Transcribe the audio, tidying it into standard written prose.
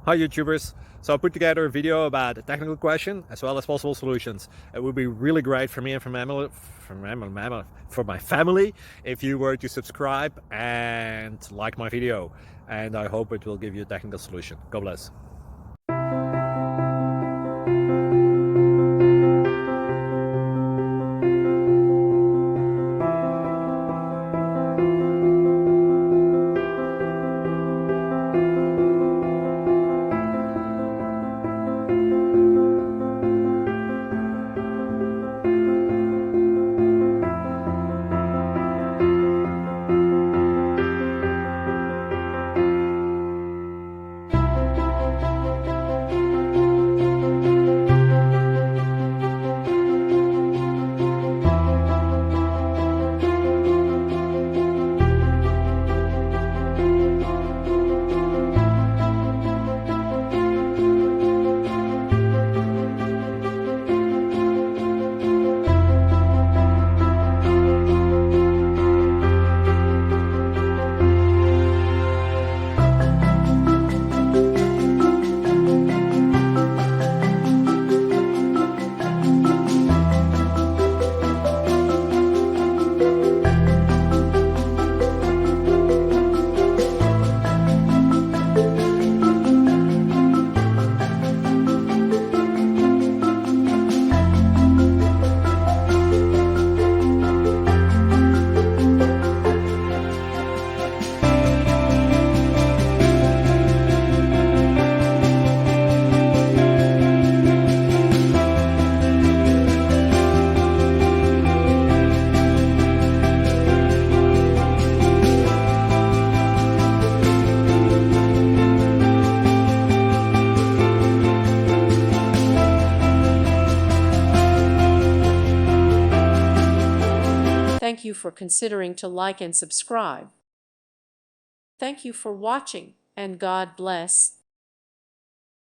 Hi YouTubers! So I put together a video about a technical question as well as possible solutions. It would be really great for me and for my family if you were to subscribe and like my video, and I hope it will give you a technical solution. God bless. Thank you for considering to like and subscribe. Thank you for watching, and God bless.